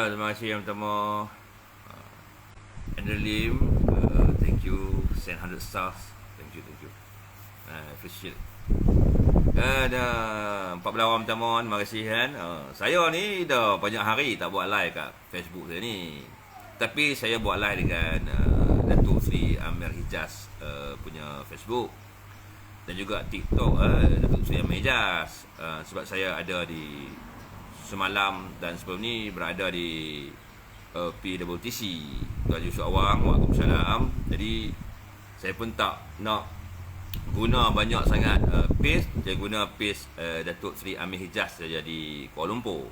Terima kasih yang pertama, Andrew Lim. Thank you, send 100 stars. Thank you. Appreciate. Dah 14 orang pertama, terima kasih kan. Saya ni dah banyak hari tak buat live kat Facebook saya ni. Tapi saya buat live dengan Datuk Seri Amir Hijaz punya Facebook. Dan juga TikTok Datuk Seri Amir Hijaz. Sebab saya ada di semalam dan sebelum ni berada di PWTC Tuan Yusuf Awang. Waalaikumsalam. Jadi saya pun tak nak guna banyak sangat page. Saya guna page Datuk Seri Amir Hijaz saja di Kuala Lumpur.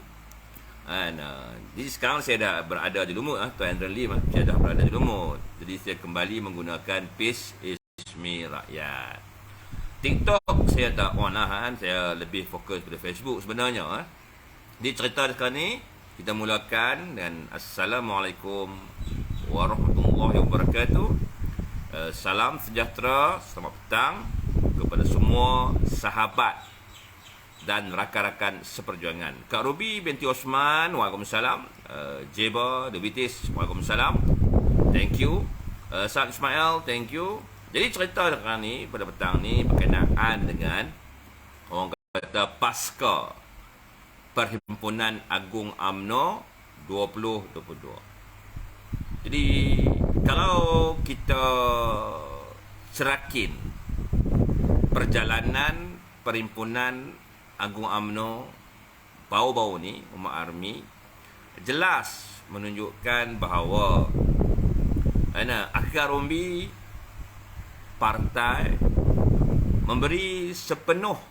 Jadi sekarang saya dah berada di Lumut. Tuan Andrew Lim, saya dah berada di Lumut. Jadi saya kembali menggunakan page Ismi Rakyat. TikTok saya tak on lah. Saya lebih fokus pada Facebook sebenarnya. Di cerita sekarang ni kita mulakan dengan Assalamualaikum warahmatullahi wabarakatuh. Salam sejahtera, selamat petang kepada semua sahabat dan rakan-rakan seperjuangan. Kak Ruby binti Osman, waalaikumsalam. Jeba The British, waalaikumsalam. Thank you. Saad Ismail, thank you. Jadi cerita sekarang ni pada petang ni berkenaan dengan orang kata pasca Perhimpunan Agung UMNO 2022. Jadi kalau kita cerakin perjalanan Perhimpunan Agung UMNO bau-bau ni, Umat Army, jelas menunjukkan bahawa akar umbi partai memberi sepenuh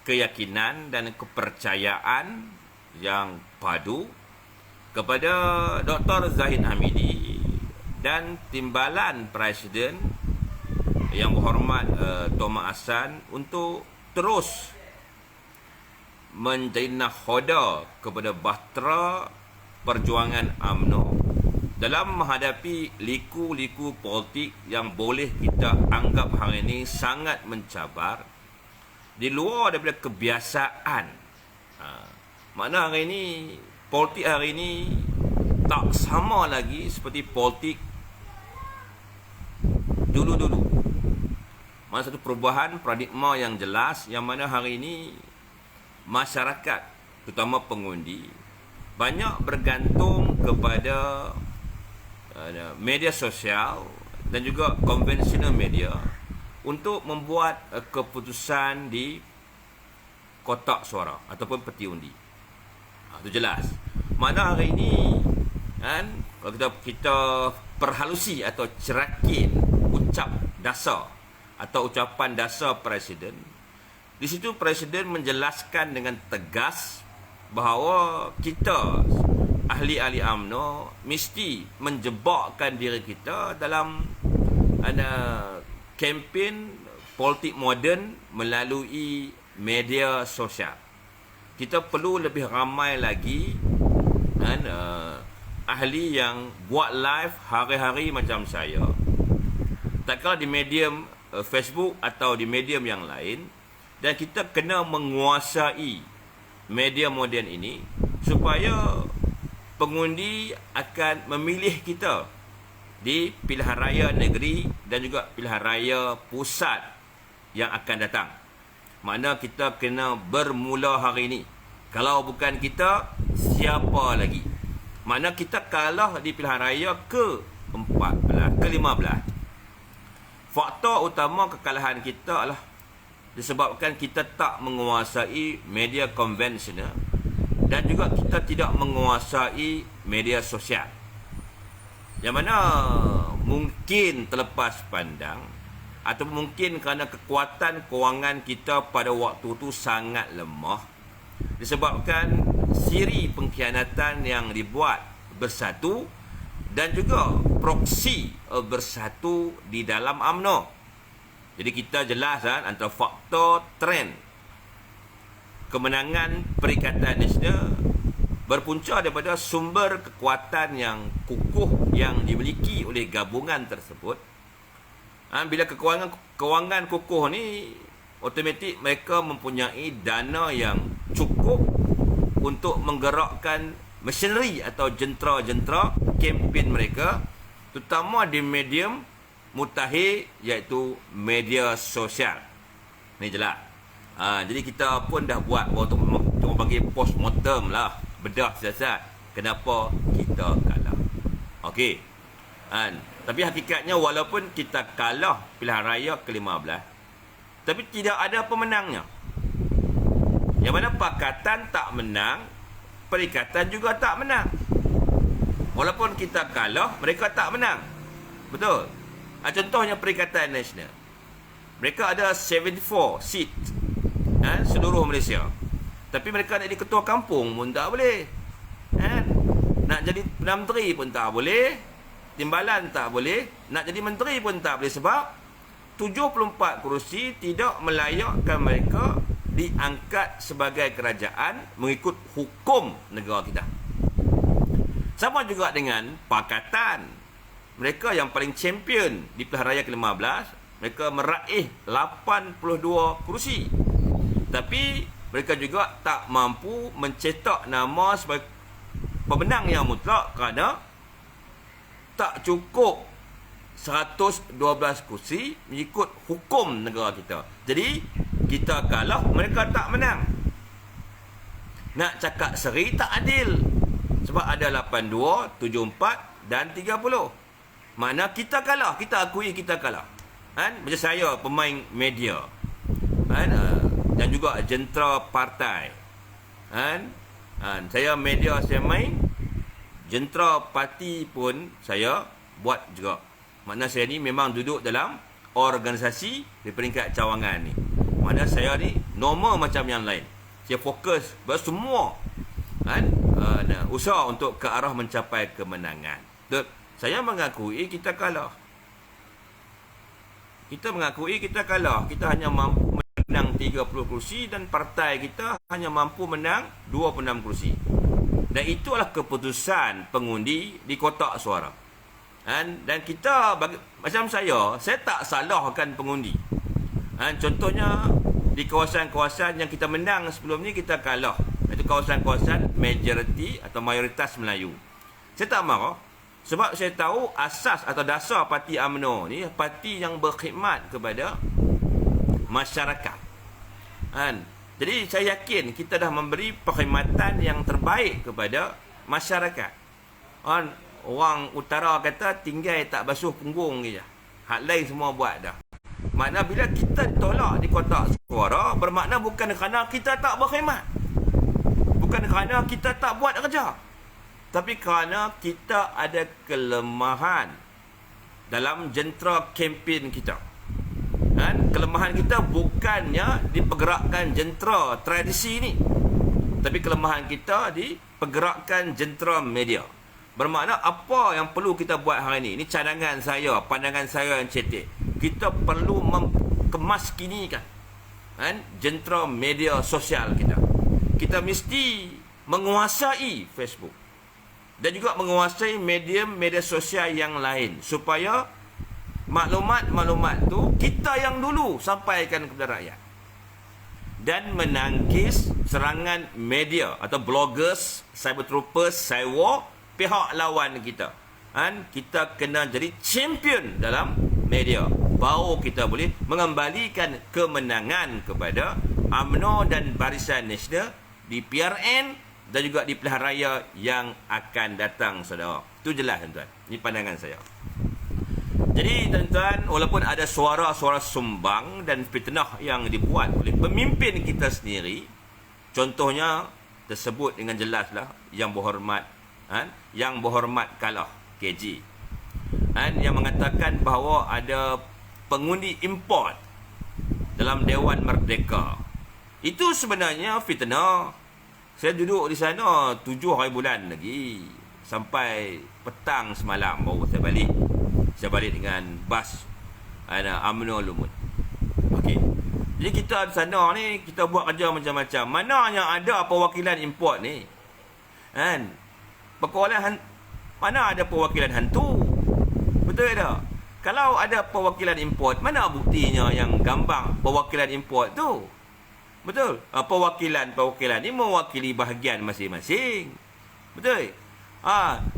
keyakinan dan kepercayaan yang padu kepada Dr. Zahid Hamidi dan timbalan Presiden yang berhormat Tuan Mak Hassan untuk terus menjadi nakhoda kepada bahtera perjuangan UMNO dalam menghadapi liku-liku politik yang boleh kita anggap hari ini sangat mencabar di luar daripada kebiasaan. Makna hari ini, politik hari ini tak sama lagi seperti politik dulu-dulu. Mana satu perubahan paradigma yang jelas, yang mana hari ini masyarakat, terutama pengundi, banyak bergantung kepada media sosial dan juga konvensional media untuk membuat keputusan di kotak suara ataupun peti undi. Itu jelas. Mana hari ini kan, kalau kita perhalusi atau cerakin ucap dasar atau ucapan dasar Presiden, di situ Presiden menjelaskan dengan tegas bahawa kita ahli-ahli UMNO mesti menjebakkan diri kita dalam kempen politik moden melalui media sosial. Kita perlu lebih ramai lagi ahli yang buat live hari-hari macam saya. Tak kala di medium Facebook atau di medium yang lain, dan kita kena menguasai media moden ini supaya pengundi akan memilih kita di pilihan raya negeri dan juga pilihan raya pusat yang akan datang. Makna kita kena bermula hari ini. Kalau bukan kita, siapa lagi? Makna kita kalah di pilihan raya ke-14, ke-15. Faktor utama kekalahan kita adalah disebabkan kita tak menguasai media konvensional dan juga kita tidak menguasai media sosial. Yang mana mungkin terlepas pandang atau mungkin kerana kekuatan kewangan kita pada waktu itu sangat lemah disebabkan siri pengkhianatan yang dibuat bersatu dan juga proksi bersatu di dalam UMNO. Jadi kita jelas antara faktor trend kemenangan Perikatan Nasional berpunca daripada sumber kekuatan yang kukuh yang dimiliki oleh gabungan tersebut. Bila kewangan kukuh ni, automatik mereka mempunyai dana yang cukup untuk menggerakkan machinery atau jentera-jentera kempen mereka, terutama di medium mutakhir iaitu media sosial. Ni jelas. Jadi kita pun dah buat untuk bagi postmortem lah, bedah siasat kenapa kita kalah. Okey. Tapi hakikatnya walaupun kita kalah pilihan raya ke-15, tapi tidak ada pemenangnya. Yang mana Pakatan tak menang, Perikatan juga tak menang. Walaupun kita kalah, mereka tak menang. Betul? Contohnya Perikatan Nasional. Mereka ada 74 seat seluruh Malaysia. Tapi mereka nak jadi ketua kampung pun tak boleh. Nak jadi Perdana Menteri pun tak boleh. Timbalan tak boleh. Nak jadi menteri pun tak boleh sebab 74 kursi tidak melayakkan mereka diangkat sebagai kerajaan mengikut hukum negara kita. Sama juga dengan Pakatan. Mereka yang paling champion di pilihan raya ke-15, mereka meraih 82 kursi. Tapi mereka juga tak mampu mencetak nama sebagai pemenang yang mutlak kerana tak cukup 112 kursi mengikut hukum negara kita. Jadi kita kalah, mereka tak menang. Nak cakap seri tak adil. Sebab ada 82, 74 dan 30. Makna kita kalah, kita akui kita kalah. Macam saya pemain media. Dan juga jentera partai. Saya media saya main, jentera parti pun saya buat juga. Makna saya ni memang duduk dalam organisasi di peringkat cawangan ni. Makna saya ni normal macam yang lain. Saya fokus bersemua usaha untuk ke arah mencapai kemenangan. Saya mengakui kita kalah. Kita mengakui kita kalah. Kita hanya mampu menang 30 kursi dan partai kita hanya mampu menang 26 kursi. Dan itulah keputusan pengundi di kotak suara. Dan kita macam saya tak salahkan pengundi. Contohnya di kawasan-kawasan yang kita menang sebelum ni kita kalah. Itu kawasan-kawasan majoriti atau mayoritas Melayu. Saya tak marah sebab saya tahu asas atau dasar parti UMNO ni parti yang berkhidmat kepada masyarakat. Jadi saya yakin kita dah memberi perkhidmatan yang terbaik kepada masyarakat. Orang utara kata tinggal tak basuh punggung je. Hak lain semua buat dah. Makna bila kita tolak di kotak suara, bermakna bukan kerana kita tak berkhidmat. Bukan kerana kita tak buat kerja. Tapi kerana kita ada kelemahan dalam jentera kempen kita. Kelemahan kita bukannya di pergerakan jentera tradisi ni. Tapi kelemahan kita di pergerakan jentera media. Bermakna apa yang perlu kita buat hari ini? Ini cadangan saya, pandangan saya yang cetek. Kita perlu kemaskinikan jentera media sosial kita. Kita mesti menguasai Facebook dan juga menguasai media sosial yang lain supaya maklumat-maklumat tu kita yang dulu sampaikan kepada rakyat. Dan menangkis serangan media atau bloggers, cyber troopers, cyber pihak lawan kita. Kita kena jadi champion dalam media. Baru kita boleh mengembalikan kemenangan kepada UMNO dan Barisan Nasional di PRN dan juga di pilihan raya yang akan datang, saudara. Itu jelas, tuan-tuan. Ini pandangan saya. Jadi, tuan-tuan, walaupun ada suara-suara sumbang dan fitnah yang dibuat oleh pemimpin kita sendiri, contohnya tersebut dengan jelaslah yang berhormat kalah KG. Yang mengatakan bahawa ada pengundi import dalam Dewan Merdeka. Itu sebenarnya fitnah. Saya duduk di sana 7 hari bulan lagi. Sampai petang semalam baru saya balik. Saya balik dengan bas UMNO Lumut. Okey. Jadi kita di sana ni, kita buat kerja macam-macam. Mana yang ada perwakilan import ni? Kan? Mana ada perwakilan hantu? Betul tak? Kalau ada perwakilan import, mana buktinya yang gambar perwakilan import tu? Betul? Perwakilan ni mewakili bahagian masing-masing. Betul?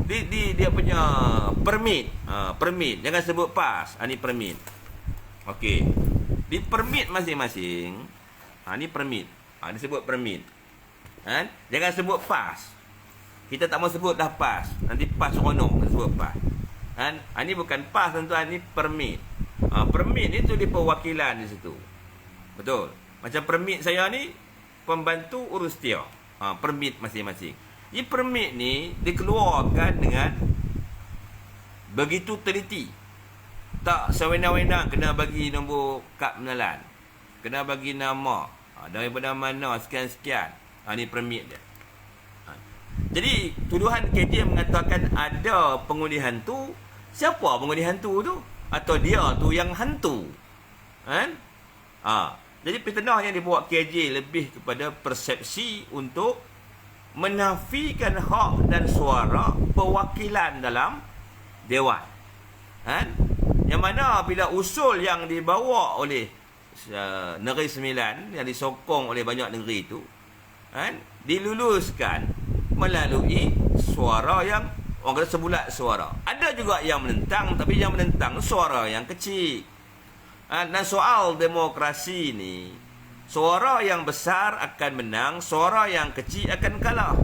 Dia punya permit. Permit. Jangan sebut pas. Ni permit. Okey. Di permit masing-masing. Ni permit. Dia sebut permit. Jangan sebut pas. Kita tak mau sebut dah pas. Nanti pas seronok sebut pas. Ni bukan pas tuan-tuan, ni permit. Permit itu di perwakilan di situ. Betul. Macam permit saya ni pembantu urus dia. Permit masing-masing. Ini permit ni dikeluarkan dengan begitu teliti. Tak sewenang-wenang kena bagi nombor kad pengenalan. Kena bagi nama. Daripada mana sekian-sekian. Ni permit dia. Jadi tuduhan KJ mengatakan ada pengundi hantu. Siapa pengundi hantu tu? Atau dia tu yang hantu? Jadi fitnah yang dibuat KJ lebih kepada persepsi untuk menafikan hak dan suara perwakilan dalam Dewan. Yang mana bila usul yang dibawa oleh Negeri Sembilan, yang disokong oleh banyak negeri itu, diluluskan melalui suara yang orang kata sebulat suara. Ada juga yang menentang, tapi yang menentang suara yang kecil. Dan soal demokrasi ni, suara yang besar akan menang, suara yang kecil akan kalah.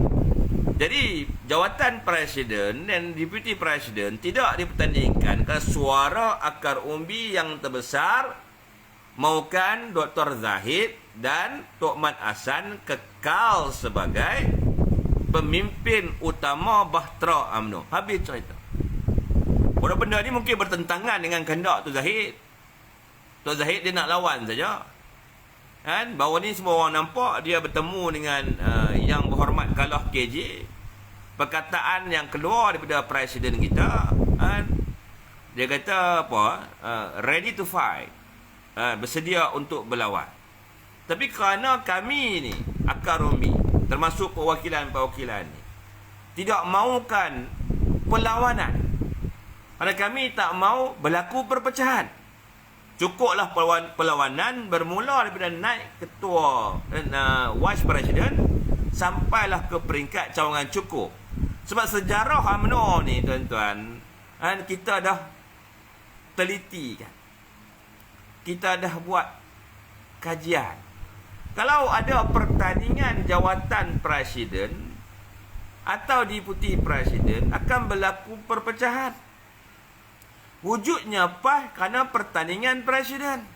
Jadi jawatan presiden dan deputi presiden tidak dipertandingkan kerana suara akar umbi yang terbesar mahukan Dr. Zahid dan Tok Mat Hassan kekal sebagai pemimpin utama Bahtera UMNO. Habis cerita. Orang benda ni mungkin bertentangan dengan kehendak Tok Zahid. Tok Zahid dia nak lawan saja. Bahawa ni semua orang nampak dia bertemu dengan yang berhormat kalah KJ. Perkataan yang keluar daripada presiden kita, dia kata apa? Ready to fight. Bersedia untuk berlawan. Tapi kerana kami ni akar umbi, termasuk perwakilan-perwakilan ni, tidak mahukan perlawanan. Kerana kami tak mahu berlaku perpecahan. Cukuplah perlawanan bermula daripada naik ketua vice president sampailah ke peringkat cawangan cukup. Sebab sejarah UMNO ni tuan-tuan, kita dah teliti kan. Kita dah buat kajian. Kalau ada pertandingan jawatan presiden atau deputi presiden, akan berlaku perpecahan. Wujudnya PAS kerana pertandingan presiden.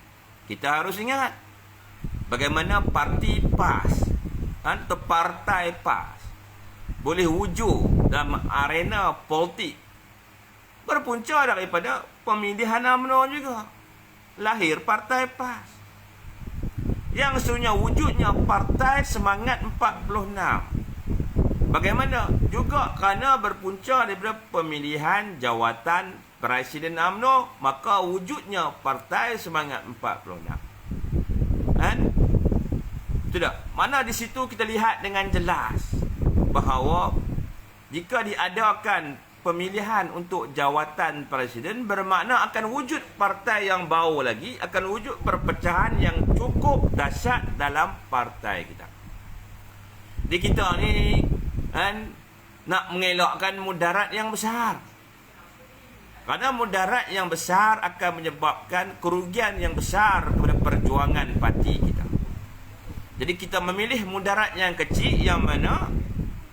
Kita harus ingat bagaimana parti PAS atau partai PAS boleh wujud dalam arena politik. Berpunca daripada pemilihan UMNO juga. Lahir partai PAS. Yang sebenarnya wujudnya partai Semangat 46. Bagaimana? Juga kerana berpunca daripada pemilihan jawatan Presiden UMNO, maka wujudnya Partai Semangat 46. Tidak. Mana di situ kita lihat dengan jelas bahawa jika diadakan pemilihan untuk jawatan presiden, bermakna akan wujud partai yang baru lagi, akan wujud perpecahan yang cukup dahsyat dalam partai kita. Di kita ni nak mengelakkan mudarat yang besar. Kerana mudarat yang besar akan menyebabkan kerugian yang besar kepada perjuangan parti kita. Jadi kita memilih mudarat yang kecil, yang mana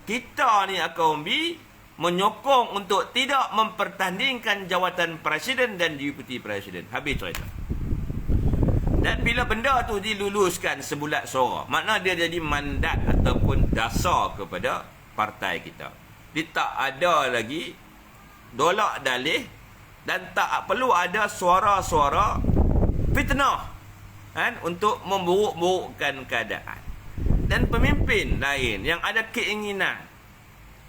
kita ni akan menyokong untuk tidak mempertandingkan jawatan presiden dan deputi presiden. Habis cerita. Dan bila benda tu diluluskan sebulat suara, makna dia jadi mandat ataupun dasar kepada partai kita. Dia tak ada lagi dolak dalih dan tak perlu ada suara-suara fitnah untuk memburuk-burukkan keadaan. Dan pemimpin lain yang ada keinginan,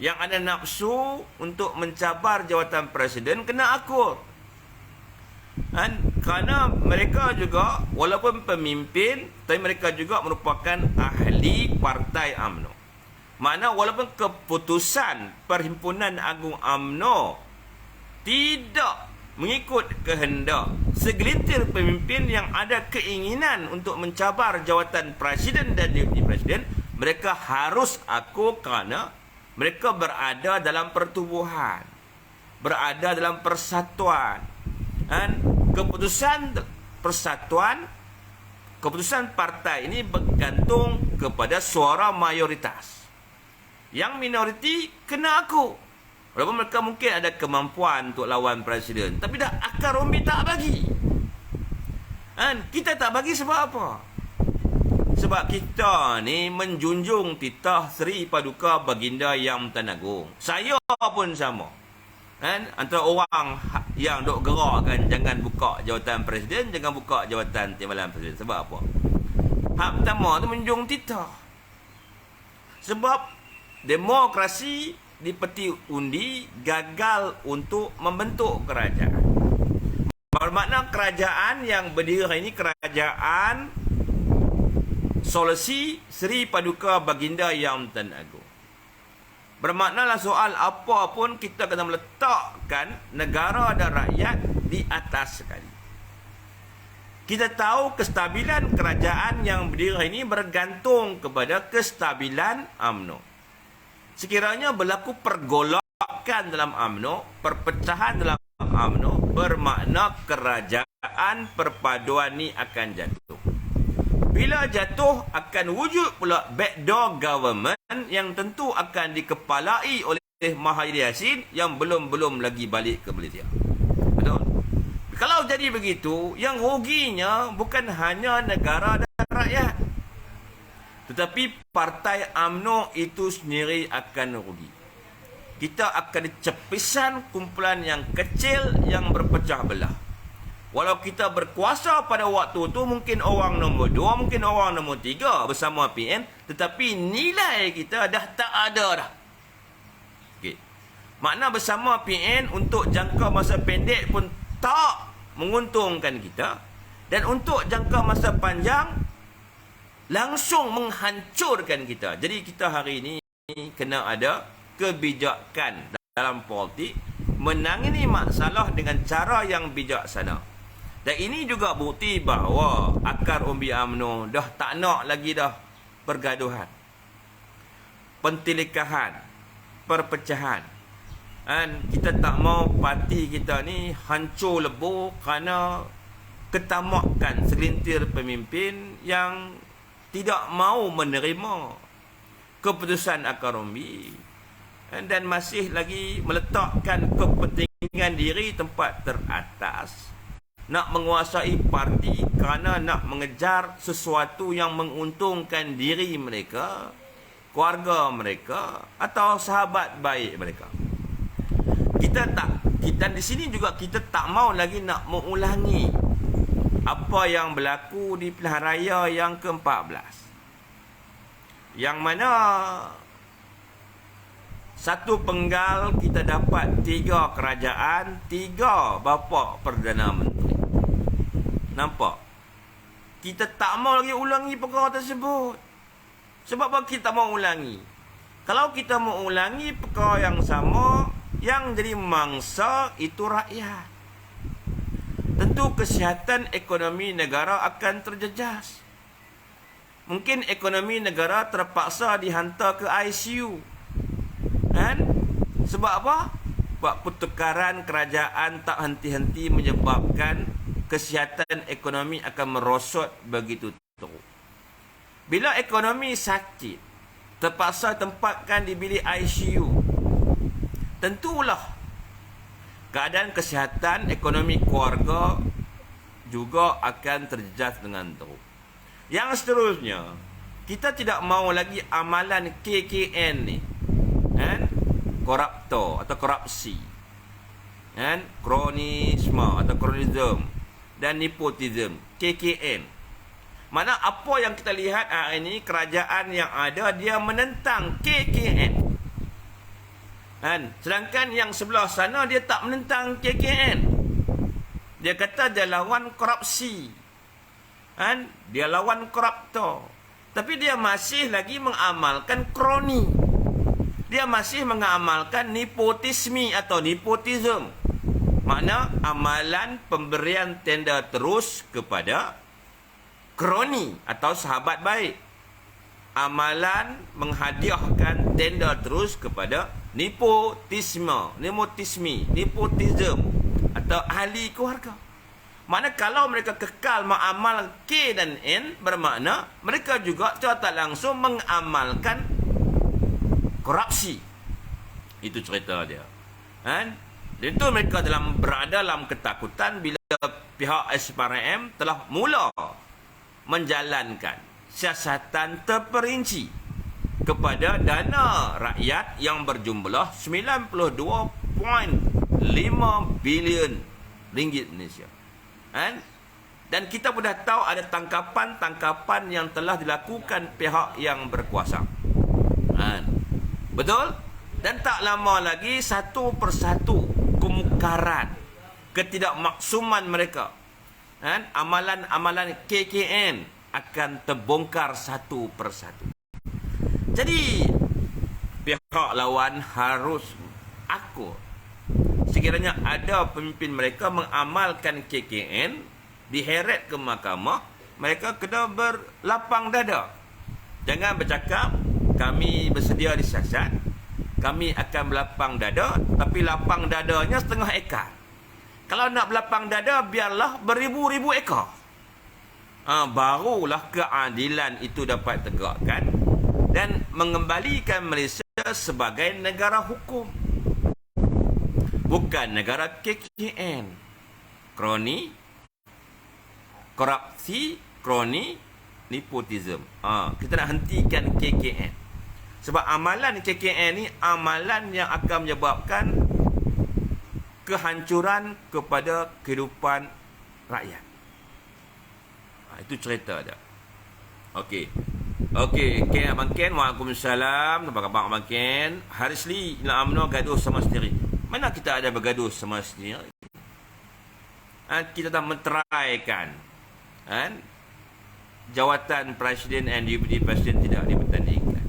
yang ada nafsu untuk mencabar jawatan presiden, kena akur. kerana mereka juga walaupun pemimpin, tapi mereka juga merupakan ahli Partai UMNO. Makna walaupun keputusan Perhimpunan Agung UMNO tidak mengikut kehendak segelintir pemimpin yang ada keinginan untuk mencabar jawatan presiden dan deputi presiden, mereka harus akui kerana mereka berada dalam pertubuhan, berada dalam persatuan. Dan keputusan persatuan, keputusan partai ini bergantung kepada suara mayoritas. Yang minoriti kena aku. Walaupun mereka mungkin ada kemampuan untuk lawan presiden, tapi dah akar umbi tak bagi. Dan kita tak bagi sebab apa? Sebab kita ni menjunjung titah Seri Paduka Baginda Yang Tan Agong. Saya pun sama. Kan? Antara orang yang dok gerakkan jangan buka jawatan presiden, jangan buka jawatan timbalan presiden. Sebab apa? Hak pertama tu menjunjung titah. Sebab demokrasi di peti undi gagal untuk membentuk kerajaan. Bermakna kerajaan yang berdiri hari ini kerajaan solusi Seri Paduka Baginda Yang Tan Agong. Bermaknalah soal apa pun kita kena meletakkan negara dan rakyat di atas sekali. Kita tahu kestabilan kerajaan yang berdiri hari ini bergantung kepada kestabilan UMNO. Sekiranya berlaku pergolakan dalam UMNO, perpecahan dalam UMNO, bermakna kerajaan perpaduan ni akan jatuh. Bila jatuh, akan wujud pula backdoor government yang tentu akan dikepalai oleh Mahathir Yassin yang belum lagi balik ke Malaysia. Betul? Kalau jadi begitu, yang ruginya bukan hanya negara dan rakyat, tetapi partai UMNO itu sendiri akan rugi. Kita akan dicepisan kumpulan yang kecil yang berpecah belah. Walau kita berkuasa pada waktu itu, mungkin orang nombor 2, mungkin orang nombor 3 bersama PN, tetapi nilai kita dah tak ada dah. Okay. Makna bersama PN untuk jangka masa pendek pun tak menguntungkan kita, dan untuk jangka masa panjang langsung menghancurkan kita. Jadi kita hari ini kena ada kebijakan dalam politik, menangani masalah dengan cara yang bijaksana. Dan ini juga bukti bahawa akar umbi UMNO dah tak nak lagi dah pergaduhan, pentilikahan, perpecahan. Dan kita tak mau parti kita ni hancur lebur kerana ketamakan segelintir pemimpin yang tidak mau menerima keputusan akar umbi dan masih lagi meletakkan kepentingan diri tempat teratas, nak menguasai parti kerana nak mengejar sesuatu yang menguntungkan diri mereka, keluarga mereka atau sahabat baik mereka. Kita di sini juga kita tak mau lagi nak mengulangi apa yang berlaku di pilihan raya yang ke-14, yang mana satu penggal kita dapat 3 kerajaan, 3 bapa Perdana Menteri. Nampak? Kita tak mau lagi ulangi perkara tersebut. Sebab apa kita mau ulangi? Kalau kita mau ulangi perkara yang sama, yang jadi mangsa itu rakyat. Tentu kesihatan ekonomi negara akan terjejas. Mungkin ekonomi negara terpaksa dihantar ke ICU. Kan? Sebab apa? Sebab pertukaran kerajaan tak henti-henti menyebabkan kesihatan ekonomi akan merosot begitu teruk. Bila ekonomi sakit, terpaksa tempatkan di bilik ICU, tentulah keadaan kesihatan ekonomi keluarga juga akan terjejas dengan teruk. Yang seterusnya, kita tidak mahu lagi amalan KKN ni, kan? Koruptor atau korupsi, kan? Kronisme atau kronism dan nepotism, KKN. Mana apa yang kita lihat hari ini, kerajaan yang ada dia menentang KKN, kan? Sedangkan yang sebelah sana dia tak menentang KKN. Dia kata dia lawan korupsi. Kan? Dia lawan koruptor. Tapi dia masih lagi mengamalkan kroni. Dia masih mengamalkan nepotisme atau nepotism. Makna amalan pemberian tender terus kepada kroni atau sahabat baik. Amalan menghadiahkan tender terus kepada nepotisme atau ahli keluarga. Makna kalau mereka kekal mengamal K dan N, bermakna mereka juga secara tak langsung mengamalkan korupsi. Itu cerita dia. Kan? Dan itu mereka berada dalam ketakutan bila pihak SPRM telah mula menjalankan siasatan terperinci kepada dana rakyat yang berjumlah 92.5 bilion ringgit Malaysia. Dan kita pun dah tahu ada tangkapan-tangkapan yang telah dilakukan pihak yang berkuasa. Betul? Dan tak lama lagi satu persatu kemukaran, ketidakmaksuman mereka, amalan-amalan KKN akan terbongkar satu persatu. Jadi pihak lawan harus akur. Sekiranya ada pemimpin mereka mengamalkan KKN, diheret ke mahkamah, mereka kena berlapang dada. Jangan bercakap kami bersedia disiasat, kami akan berlapang dada, tapi lapang dadanya setengah ekar. Kalau nak berlapang dada, biarlah beribu-ribu ekar. Barulah keadilan itu dapat tegakkan dan mengembalikan Malaysia sebagai negara hukum, bukan negara KKN. Kroni, korupsi, kroni, nepotism. Kita nak hentikan KKN. Sebab amalan KKN ni amalan yang akan menyebabkan kehancuran kepada kehidupan rakyat. Itu cerita dia. Okey, Abang Ken, Waalaikumsalam. Apa khabar Abang Ken? Harisli nak UMNO gaduh sama sendiri. Mana kita ada bergaduh sama sendiri? Kita dah menteraikan jawatan Presiden dan Deputy Presiden tidak dipertandingkan.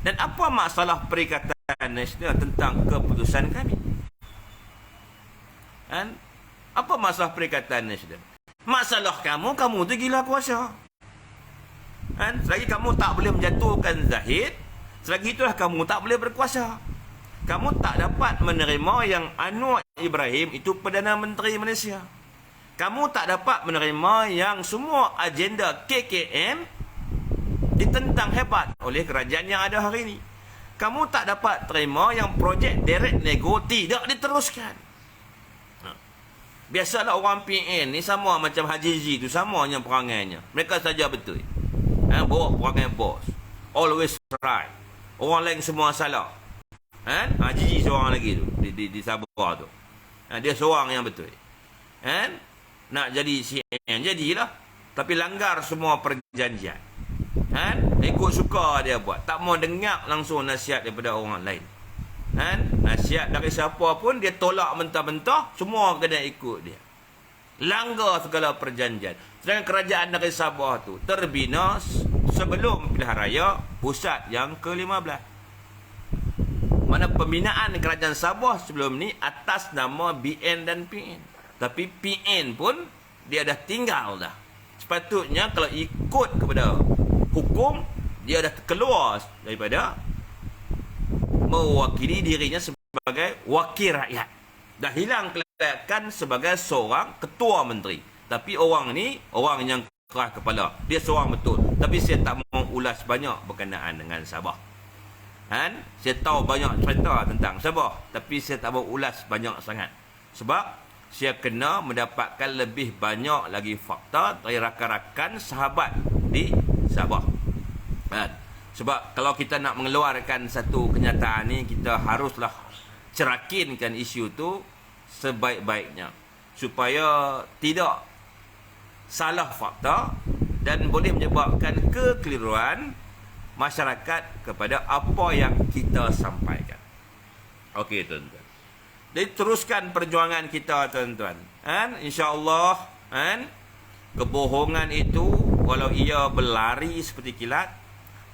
Dan apa masalah Perikatan Nasional tentang keputusan kami? Apa masalah Perikatan Nasional? Masalah kamu tu gila kuasa. Selagi kamu tak boleh menjatuhkan Zahid, selagi itulah kamu tak boleh berkuasa. Kamu tak dapat menerima yang Anwar Ibrahim itu Perdana Menteri Malaysia. Kamu tak dapat menerima yang semua agenda KKN ditentang hebat oleh kerajaan yang ada hari ini. Kamu tak dapat terima yang projek direct nego tidak diteruskan. Biasalah orang PN ni sama macam Haji Z tu, samanya perangainya. Mereka saja betul. Bawa perangai bos. Always right. Orang lain semua salah. Haji Z seorang lagi tu di Sabah tu. Dia seorang yang betul. Nak jadi CN jadilah, tapi langgar semua perjanjian. Ikut suka dia buat. Tak mau dengar langsung nasihat daripada orang lain. Nasihat dari siapa pun dia tolak mentah-mentah, semua kena ikut dia. Langgar segala perjanjian. Sedangkan kerajaan dari Sabah tu terbina sebelum pilihan raya pusat yang ke-15. Mana pembinaan kerajaan Sabah sebelum ni atas nama BN dan PN. Tapi PN pun dia dah tinggal dah. Sepatutnya kalau ikut kepada hukum, dia dah keluar daripada mewakili dirinya sebagai wakil rakyat. Dah hilang kelayakan sebagai seorang ketua menteri. Tapi orang ni, orang yang keras kepala. Dia seorang betul. Tapi saya tak mau ulas banyak berkenaan dengan Sabah. Saya tahu banyak cerita tentang Sabah, tapi saya tak mau ulas banyak sangat. Sebab saya kena mendapatkan lebih banyak lagi fakta dari rakan-rakan sahabat di Sabah. Sebab kalau kita nak mengeluarkan satu kenyataan ni, kita haruslah cerakinkan isu tu sebaik-baiknya supaya tidak salah fakta dan boleh menyebabkan kekeliruan masyarakat kepada apa yang kita sampaikan. Okey tuan-tuan. Jadi teruskan perjuangan kita, tuan-tuan. Kan? InsyaAllah, kan? Kebohongan itu, walau ia berlari seperti kilat,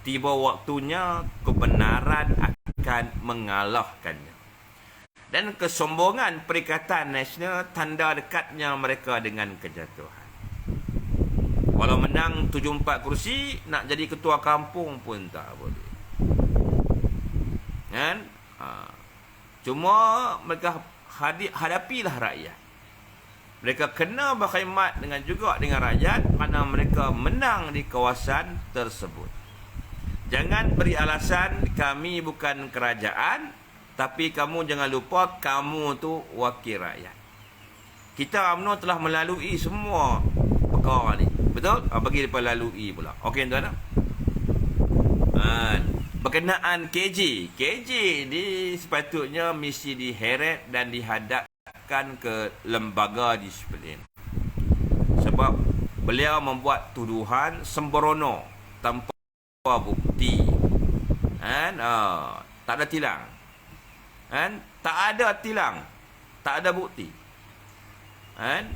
tiba waktunya kebenaran akan mengalahkannya. Dan kesombongan Perikatan Nasional tanda dekatnya mereka dengan kejatuhan. Walau menang 74 kursi, nak jadi ketua kampung pun tak boleh. Kan? Cuma mereka hadapilah rakyat. Mereka kena berkhidmat dengan rakyat kerana mereka menang di kawasan tersebut. Jangan beri alasan kami bukan kerajaan, tapi kamu jangan lupa kamu tu wakil rakyat. Kita UMNO telah melalui semua perkara ni. Betul? Bagi mereka lalui pula. Okey tuan-tuan. Berkenaan KJ ni sepatutnya mesti diheret dan dihadapkan ke lembaga disiplin. Sebab beliau membuat tuduhan sembrono tanpa bukti. Tak ada tilang. Tak ada tilang. Tak ada bukti.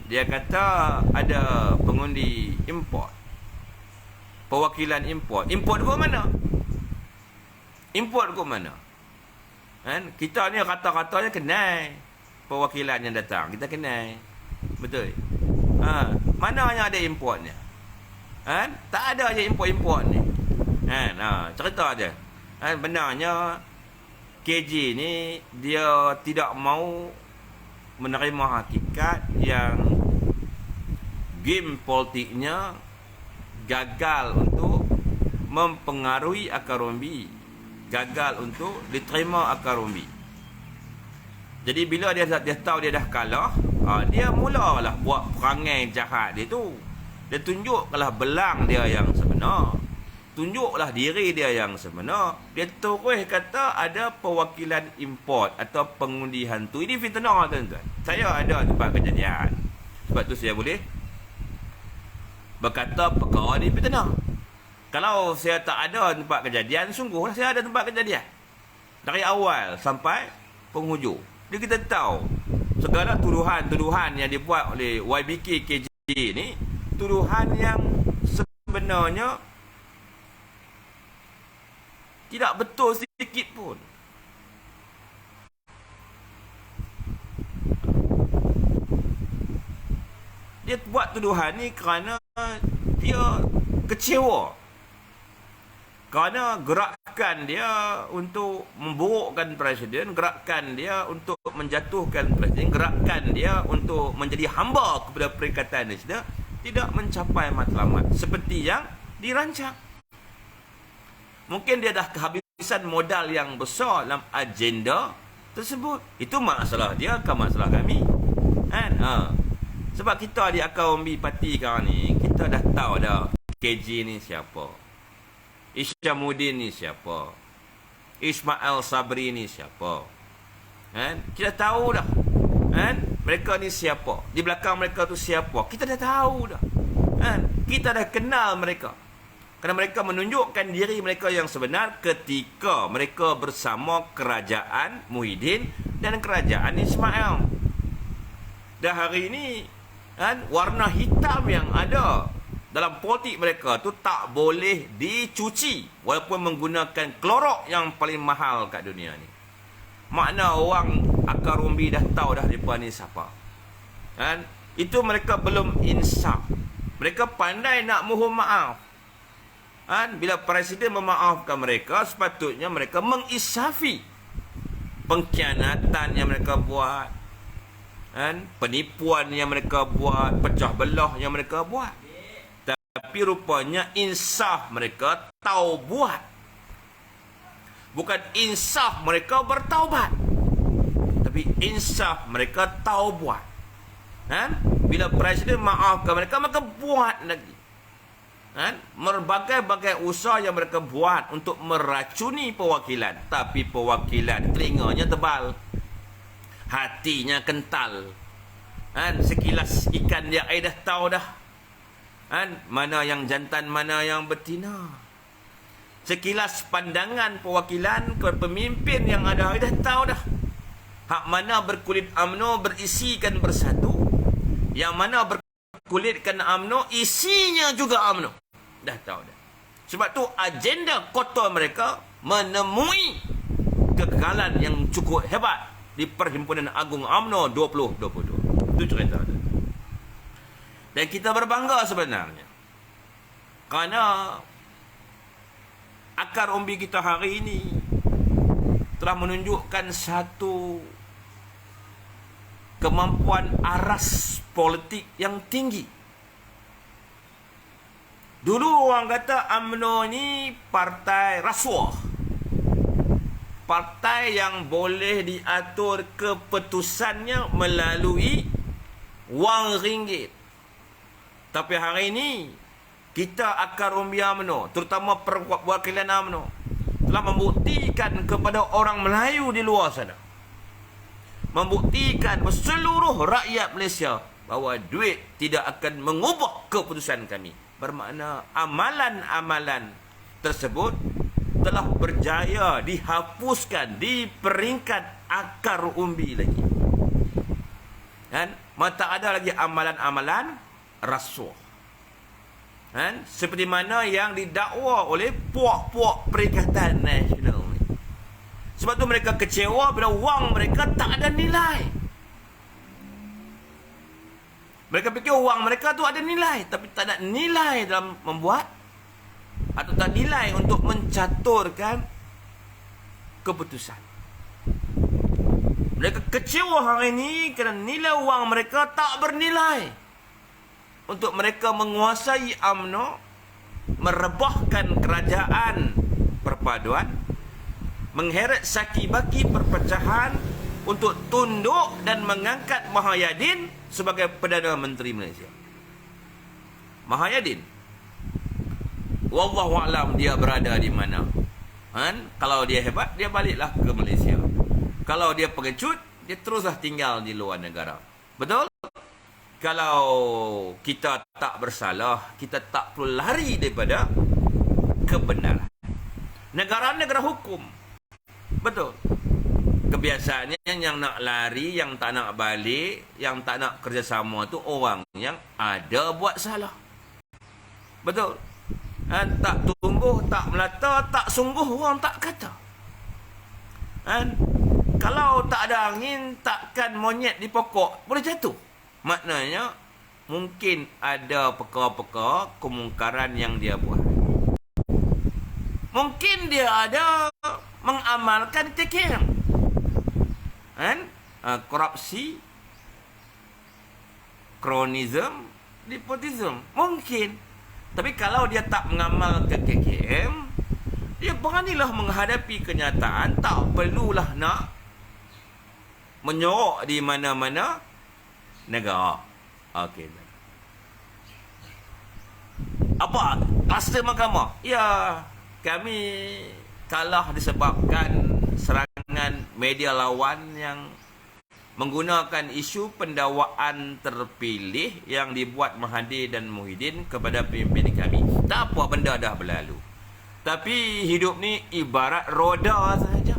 Dia kata ada pengundi import. Perwakilan import. Import ke mana? Import ke mana? Kita ni kata-katanya kenal perwakilan yang datang. Kita kenal. Betul? Mana yang ada importnya? Tak ada je import-import ni. Cerita je. Benarnya KJ ni dia tidak mau menerima hakikat yang game politiknya gagal untuk mempengaruhi akar umbi, gagal untuk diterima akar umbi. Jadi bila dia tahu dia dah kalah, dia mulalah buat perangai jahat dia tu. Dia tunjuklah belang dia yang sebenar, tunjuklah diri dia yang sebenar. Dia terus kata ada perwakilan import atau pengundi hantu. Ini fitnah, tuan-tuan. Saya ada tempat kejadian. Sebab tu saya boleh berkata perkara ni fitnah. Kalau saya tak ada tempat kejadian, sungguhlah saya ada tempat kejadian. Dari awal sampai penghujung. Jadi kita tahu segala tuduhan-tuduhan yang dibuat oleh YBK KJ ni, tuduhan yang sebenarnya tidak betul sedikit pun. Dia buat tuduhan ni kerana dia kecewa. Kerana gerakan dia untuk memburukkan presiden, gerakan dia untuk menjatuhkan presiden, gerakan dia untuk menjadi hamba kepada Perikatan Nasional tidak mencapai matlamat seperti yang dirancang. Mungkin dia dah kehabisan modal yang besar dalam agenda tersebut. Itu masalah dia, bukan masalah kami. Sebab kita di akar umbi parti sekarang ni, kita dah tahu dah KJ ni siapa, Isyamuddin ni siapa, Ismail Sabri ni siapa. Kita tahu dah. Mereka ni siapa, di belakang mereka tu siapa, kita dah tahu dah. Kita dah kenal mereka. Kerana mereka menunjukkan diri mereka yang sebenar ketika mereka bersama kerajaan Muhyiddin dan kerajaan Ismail. Dan hari ini, warna hitam yang ada dalam politik mereka tu tak boleh dicuci walaupun menggunakan klorok yang paling mahal kat dunia ni. Makna orang akar umbi dah tahu dah mereka ni siapa. Itu mereka belum insaf. Mereka pandai nak mohon maaf. Bila presiden memaafkan mereka, sepatutnya mereka mengisafi pengkhianatan yang mereka buat, penipuan yang mereka buat, pecah belah yang mereka buat. Tapi rupanya insaf mereka tahu buat. Bukan insaf mereka bertaubat, tapi insaf mereka tahu buat. Bila presiden maafkan mereka, maka buat lagi. Berbagai-bagai usaha yang mereka buat untuk meracuni perwakilan. Tapi perwakilan telinganya tebal, hatinya kental. Sekilas ikan dia dah tahu dah. Mana yang jantan, mana yang betina. Sekilas pandangan perwakilan ke pemimpin yang ada dah tahu dah. Hak mana berkulit UMNO berisikan bersatu, yang mana berkulitkan UMNO isinya juga UMNO. Dah tahu dah. Sebab tu agenda kota mereka menemui kekekalan yang cukup hebat di Perhimpunan Agung UMNO 2022. Itu cerita dia. Dan kita berbangga sebenarnya, kerana akar umbi kita hari ini telah menunjukkan satu kemampuan aras politik yang tinggi. Dulu orang kata UMNO ni partai rasuah, partai yang boleh diatur keputusannya melalui wang ringgit. Tapi hari ini kita akar umbi UMNO, terutama perwakilan UMNO, telah membuktikan kepada orang Melayu di luar sana, membuktikan kepada seluruh rakyat Malaysia bahawa duit tidak akan mengubah keputusan kami. Bermakna amalan-amalan tersebut telah berjaya dihapuskan di peringkat akar umbi lagi. Dan tak ada lagi amalan-amalan rasuah. Seperti mana yang didakwa oleh puak-puak Perikatan Nasional. Sebab tu mereka kecewa bila wang mereka tak ada nilai. Mereka fikir wang mereka tu ada nilai, tapi tak ada nilai dalam membuat, atau tak nilai untuk mencaturkan keputusan. Mereka kecewa hari ini kerana nilai wang mereka tak bernilai untuk mereka menguasai UMNO, merebahkan kerajaan perpaduan, mengheret saki-baki perpecahan untuk tunduk dan mengangkat Mahayadin sebagai Perdana Menteri Malaysia. Mahayadin, wallahualam dia berada di mana. Kalau dia hebat, dia baliklah ke Malaysia. Kalau dia pengecut, dia teruslah tinggal di luar negara. Betul? Kalau kita tak bersalah, kita tak perlu lari daripada kebenaran. Negara-negara hukum. Betul. Kebiasaannya yang nak lari, yang tak nak balik, yang tak nak kerjasama tu orang yang ada buat salah. Betul. Tak tumbuh, tak melata, tak sungguh, orang tak kata. Kalau tak ada angin, takkan monyet di pokok boleh jatuh. Maknanya mungkin ada perkara-perkara kemungkaran yang dia buat. Mungkin dia ada mengamalkan TKM, korupsi, kronism, nepotism. Mungkin. Tapi kalau dia tak mengamalkan TKM, dia beranilah menghadapi kenyataan. Tak perlulah nak menyorok di mana-mana negara. Okey. Apa? Kluster mahkamah? Ya, kami kalah disebabkan serangan media lawan yang menggunakan isu pendakwaan terpilih yang dibuat Mahathir dan Muhyiddin kepada pemimpin kami. Tak apa, benda dah berlalu. Tapi hidup ni ibarat roda saja.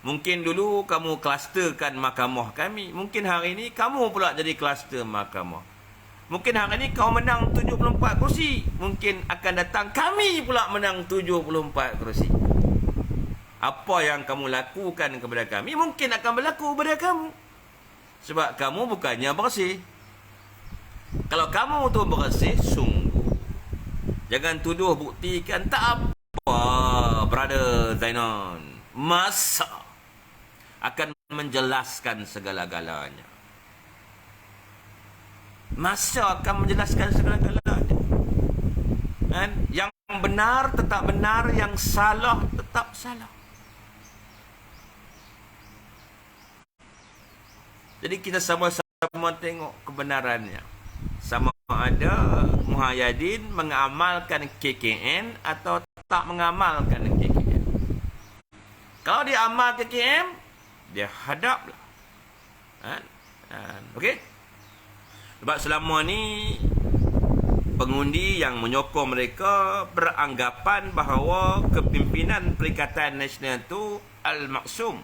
Mungkin dulu kamu klusterkan mahkamah kami. Mungkin hari ini kamu pula jadi kluster mahkamah. Mungkin hari ini kau menang 74 kursi. Mungkin akan datang kami pula menang 74 kursi. Apa yang kamu lakukan kepada kami mungkin akan berlaku kepada kamu. Sebab kamu bukannya bersih. Kalau kamu tu bersih, sungguh. Jangan tuduh, buktikan. Tak apa, brother Zainon. Masa akan menjelaskan segala-galanya. Masa akan menjelaskan segala-galanya. Yang benar tetap benar, yang salah tetap salah. Jadi kita sama-sama tengok kebenarannya. Sama ada Muhyiddin mengamalkan KKN atau tak mengamalkan KKN. Kalau dia amal KKN, dia hadaplah. Okey? Sebab selama ni pengundi yang menyokong mereka beranggapan bahawa kepimpinan Perikatan Nasional itu al-maksum,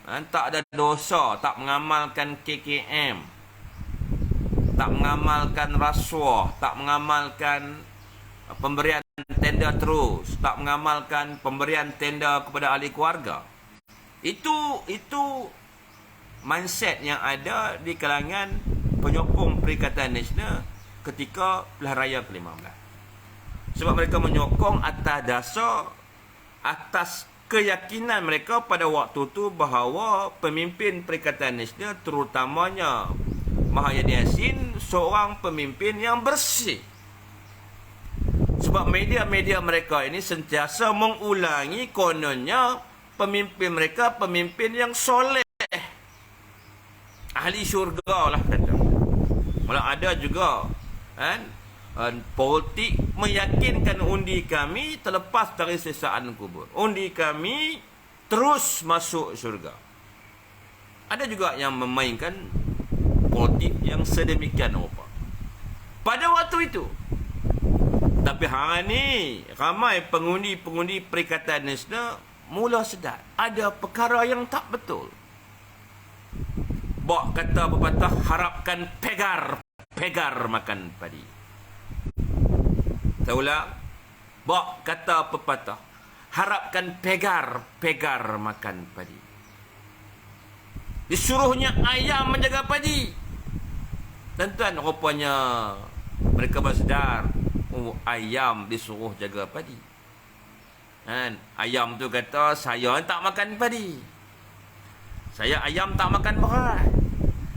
Tak ada dosa, tak mengamalkan KKM, tak mengamalkan rasuah, tak mengamalkan pemberian tenda terus, tak mengamalkan pemberian tenda kepada ahli keluarga. Itu mindset yang ada di kalangan penyokong Perikatan Nasional ketika pilihan raya ke-15. Sebab mereka menyokong atas dasar, atas keyakinan mereka pada waktu itu bahawa pemimpin Perikatan Nasional, terutamanya Mahyadin Yassin, seorang pemimpin yang bersih. Sebab media-media mereka ini sentiasa mengulangi kononnya pemimpin mereka pemimpin yang soleh, ahli syurga lah kata. Malah ada juga kan, politik meyakinkan undi kami terlepas dari sesaan kubur, undi kami terus masuk syurga. Ada juga yang memainkan politik yang sedemikian rupa pada waktu itu. Tapi hari ni ramai pengundi-pengundi Perikatan Nasional mula sedar ada perkara yang tak betul. Bak kata pepatah, harapkan pegar makan padi. Saya ulang. Bak kata pepatah, harapkan pegar makan padi. Disuruhnya ayam menjaga padi. Tuan-tuan, rupanya mereka bersedar, oh, ayam disuruh jaga padi. Kan? Ayam tu kata, saya tak makan padi. Saya ayam tak makan beras.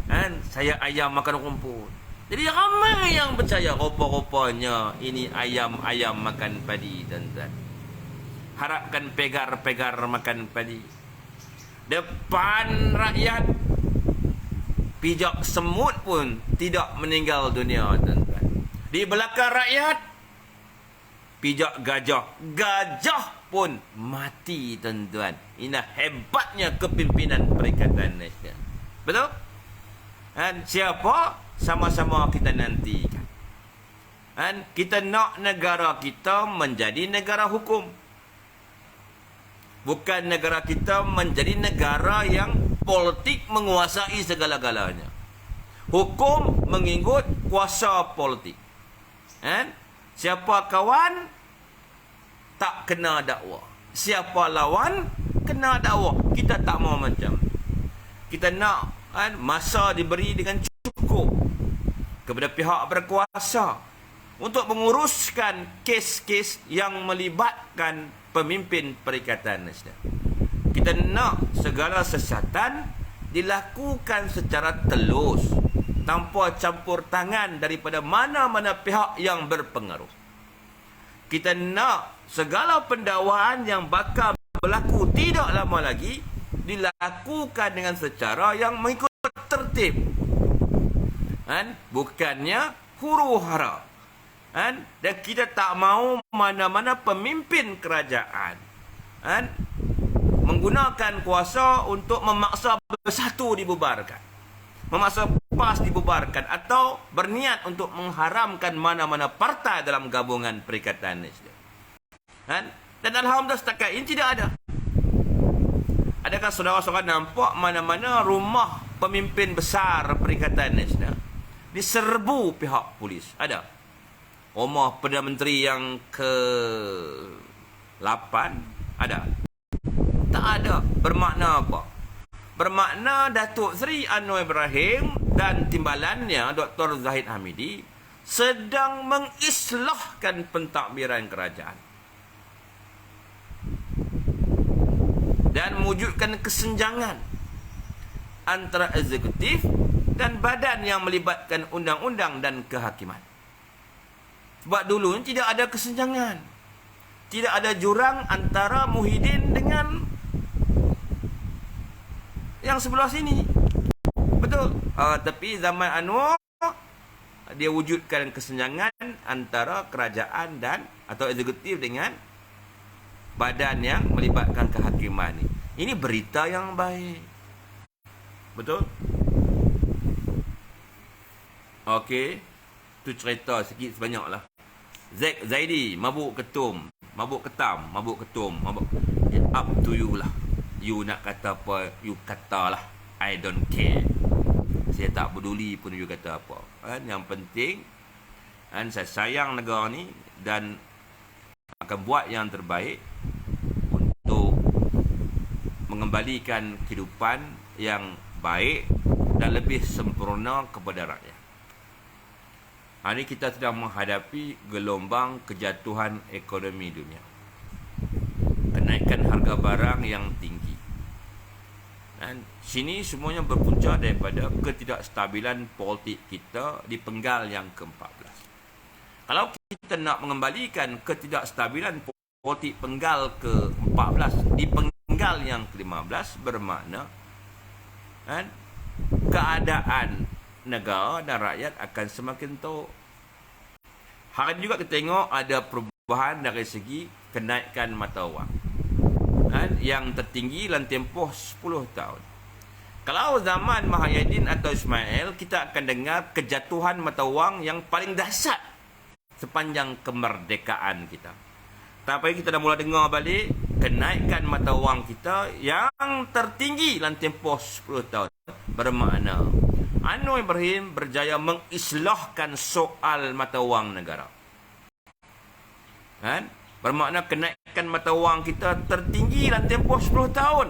Kan? Saya ayam makan rumput. Jadi ramai yang percaya rupa-rupanya ini ayam makan padi, tuan-tuan. Harapkan pegar makan padi. Depan rakyat, pijak semut pun tidak meninggal dunia, tuan-tuan. Di belakang rakyat, pijak gajah pun mati, tuan-tuan. Ini hebatnya kepimpinan Perikatan Nasional. Betul? Dan siapa? Sama-sama kita nantikan. Dan kita nak negara kita menjadi negara hukum. Bukan negara kita menjadi negara yang politik menguasai segala-galanya. Hukum mengikut kuasa politik. Siapa kawan, tak kena dakwa. Siapa lawan, kena dakwa. Kita tak mau macam. Kita nak masa diberi dengan cukup kepada pihak berkuasa untuk menguruskan kes-kes yang melibatkan pemimpin Perikatan Nasional. Kita nak segala siasatan dilakukan secara telus, tanpa campur tangan daripada mana-mana pihak yang berpengaruh. Kita nak segala pendakwaan yang bakal berlaku tidak lama lagi dilakukan dengan secara yang mengikut tertib. Bukannya huru-hara. Dan kita tak mahu mana-mana pemimpin kerajaan menggunakan kuasa untuk memaksa Bersatu dibubarkan, memaksa PAS dibubarkan, atau berniat untuk mengharamkan mana-mana partai dalam gabungan Perikatan Nasional. Dan alhamdulillah setakat ini tidak ada. Adakah saudara-saudara nampak mana-mana rumah pemimpin besar Perikatan Nasional diserbu pihak polis? Ada? Rumah Perdana Menteri yang ke-8 ada? Tak ada. Bermakna apa? Bermakna Datuk Seri Anwar Ibrahim dan timbalannya Dr. Zahid Hamidi sedang mengislahkan pentadbiran kerajaan dan mewujudkan kesenjangan antara eksekutif dan badan yang melibatkan undang-undang dan kehakiman. Sebab dulu tidak ada kesenjangan. Tidak ada jurang antara Muhyiddin dengan yang sebelah sini. Betul. Tapi zaman Anwar, dia wujudkan kesenjangan antara kerajaan dan atau eksekutif dengan badan yang melibatkan kehakiman ni. Ini berita yang baik. Betul? Okey. Tu cerita sikit sebanyaklah. Zaidi mabuk ketum, mabuk ketam, mabuk ketum, mabuk. Up to you lah. You nak kata apa, you katalah. I don't care. Saya tak peduli pun you kata apa. Kan? Yang penting, kan, saya sayang negara ni dan akan buat yang terbaik untuk mengembalikan kehidupan yang baik dan lebih sempurna kepada rakyat. Hari ini kita sedang menghadapi gelombang kejatuhan ekonomi dunia. Kenaikan harga barang yang tinggi. Dan sini semuanya berpunca daripada ketidakstabilan politik kita di penggal yang ke-14. Kalau kita nak mengembalikan ketidakstabilan politik penggal ke-14 di penggal yang ke-15, bermakna kan, keadaan negara dan rakyat akan semakin teruk. Hari ini juga kita tengok ada perubahan dari segi kenaikan mata wang, kan, yang tertinggi dalam tempoh 10 tahun. Kalau zaman Muhyiddin atau Ismail, kita akan dengar kejatuhan mata wang yang paling dahsyat sepanjang kemerdekaan kita. Tapi kita dah mula dengar balik kenaikan mata wang kita yang tertinggi dalam tempoh 10 tahun. Bermakna Anwar Ibrahim berjaya mengislahkan soal mata wang negara. Kan? Bermakna kenaikan mata wang kita tertinggi dalam tempoh 10 tahun.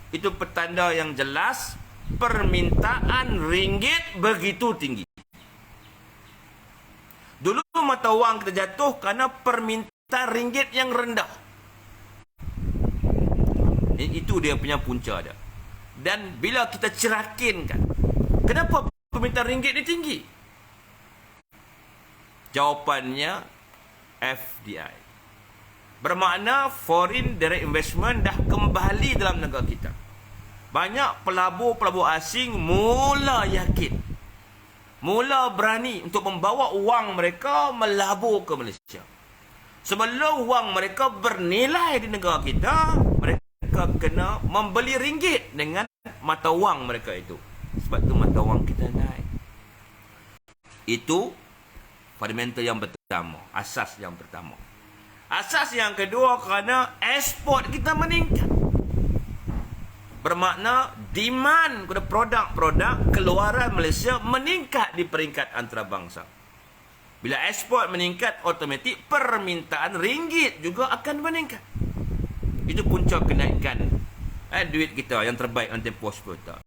Itu petanda yang jelas permintaan ringgit begitu tinggi. Dulu mata wang kita jatuh kerana permintaan ringgit yang rendah. Itu dia punya punca dia. Dan bila kita cerakinkan, kenapa permintaan ringgit ni tinggi? Jawapannya FDI. Bermakna foreign direct investment dah kembali dalam negara kita. Banyak pelabur-pelabur asing mula yakin, mula berani untuk membawa wang mereka melabur ke Malaysia. Sebelum wang mereka bernilai di negara kita, mereka kena membeli ringgit dengan mata wang mereka itu. Sebab tu mata wang kita naik. Itu fundamental yang pertama, asas yang pertama. Asas yang kedua, kerana ekspor kita meningkat. Bermakna demand kepada produk-produk keluaran Malaysia meningkat di peringkat antarabangsa. Bila ekspor meningkat, automatik permintaan ringgit juga akan meningkat. Itu punca kenaikan duit kita yang terbaik dalam tempoh 10 tahun.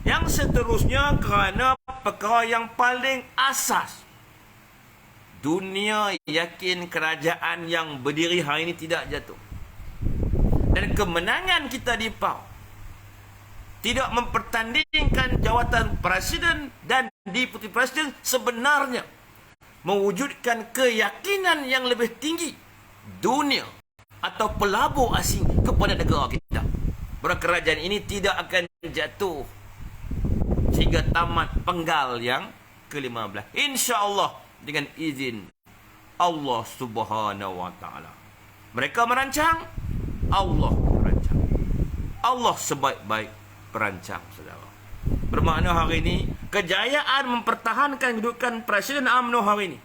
Yang seterusnya, kerana perkara yang paling asas. Dunia yakin kerajaan yang berdiri hari ini tidak jatuh. Dan kemenangan kita di PAU tidak mempertandingkan jawatan presiden dan deputi presiden, sebenarnya mewujudkan keyakinan yang lebih tinggi dunia atau pelabur asing kepada negara kita. Bahawa kerajaan ini tidak akan jatuh sehingga tamat penggal yang ke-15. InsyaAllah dengan izin Allah Subhanahu wa taala. Mereka merancang, Allah merancang. Allah sebaik-baik perancang, saudara. Bermakna hari ini kejayaan mempertahankan kedudukan Presiden UMNO hari ini,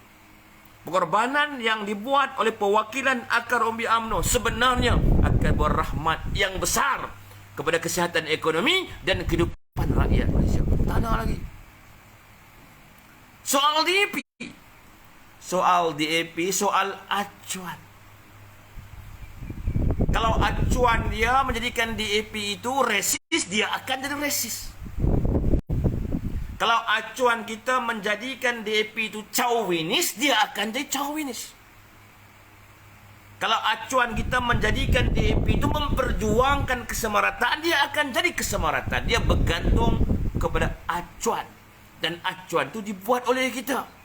pengorbanan yang dibuat oleh perwakilan akar umbi UMNO sebenarnya akan berrahmat yang besar kepada kesihatan ekonomi dan kehidupan rakyat Malaysia. Tak ada lagi. Soal DAP, soal acuan. Kalau acuan dia menjadikan DAP itu resis, dia akan jadi resis. Kalau acuan kita menjadikan DAP itu chauvinis, dia akan jadi chauvinis. Kalau acuan kita menjadikan DAP itu memperjuangkan kesamarataan, dia akan jadi kesamarataan. Dia bergantung kepada acuan. Dan acuan itu dibuat oleh kita.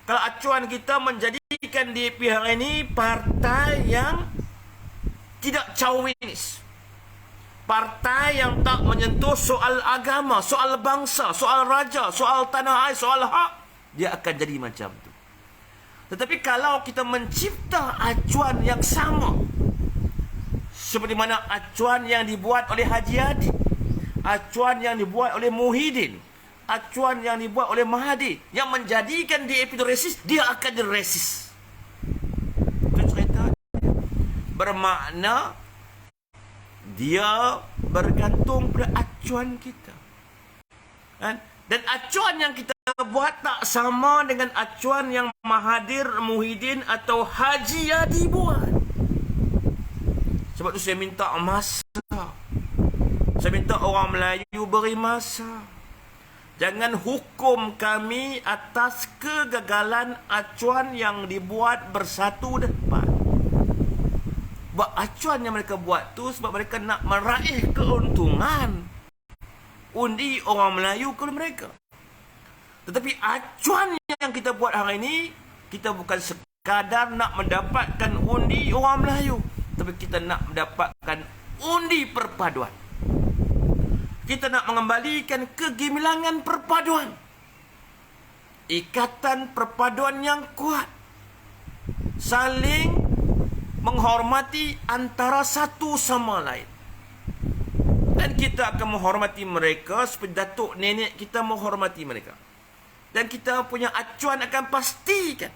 Kalau acuan kita menjadikan DAP hari ini partai yang tidak chauvinis, partai yang tak menyentuh soal agama, soal bangsa, soal raja, soal tanah air, soal hak, dia akan jadi macam tu. Tetapi kalau kita mencipta acuan yang sama, seperti mana acuan yang dibuat oleh Haji Hadi, acuan yang dibuat oleh Muhyiddin, acuan yang dibuat oleh Mahathir, yang menjadikan DAP itu resis, dia akan jadi resis. Itu cerita. Bermakna Dia bergantung pada acuan kita. Kan? Dan acuan yang kita buat tak sama dengan acuan yang Mahathir Muhyiddin atau Haji Yadi buat. Sebab tu saya minta masa. Saya minta orang Melayu beri masa. Jangan hukum kami atas kegagalan acuan yang dibuat bersatu depan. Sebab acuan yang mereka buat tu sebab mereka nak meraih keuntungan undi orang Melayu kepada mereka. Tetapi acuan yang kita buat hari ini, kita bukan sekadar nak mendapatkan undi orang Melayu, tapi kita nak mendapatkan undi perpaduan. Kita nak mengembalikan kegemilangan perpaduan. Ikatan perpaduan yang kuat. Saling menghormati antara satu sama lain. Dan kita akan menghormati mereka seperti datuk nenek kita menghormati mereka. Dan kita punya acuan akan pastikan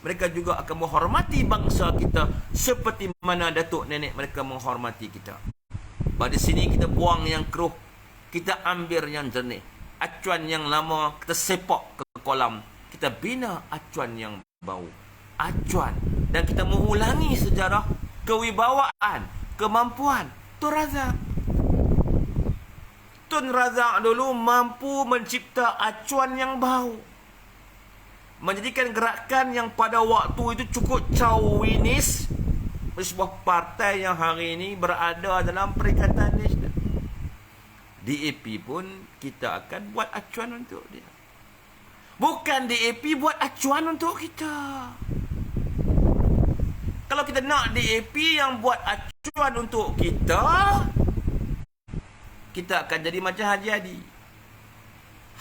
mereka juga akan menghormati bangsa kita seperti mana datuk nenek mereka menghormati kita. Pada sini kita buang yang keruh, kita ambil yang jernih. Acuan yang lama kita sepak ke kolam, kita bina acuan yang baru. Acuan. Dan kita mengulangi sejarah kewibawaan, kemampuan Tun Razak. Tun Razak dulu mampu mencipta acuan yang baru, menjadikan gerakan yang pada waktu itu cukup Chauvinis, sebuah partai yang hari ini berada dalam Perikatan Nasional. DAP pun kita akan buat acuan untuk dia. Bukan DAP buat acuan untuk kita. Kalau kita nak DAP yang buat acuan untuk kita, kita akan jadi macam Haji Hadi.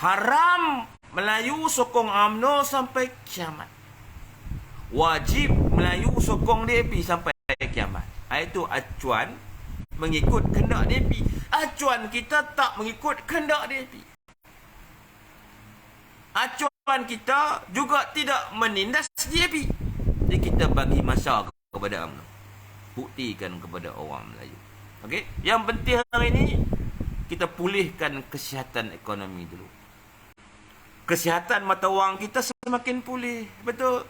Haram Melayu sokong UMNO sampai kiamat. Wajib Melayu sokong DAP sampai kiamat. Itu acuan mengikut kehendak DAP. Acuan kita tak mengikut kehendak DAP. Acuan kita juga tidak menindas DAP. Jadi kita bagi masa kepada UMNO. Buktikan kepada orang Melayu. Okey? Yang penting hari ini kita pulihkan kesihatan ekonomi dulu. Kesihatan mata wang kita semakin pulih. Betul?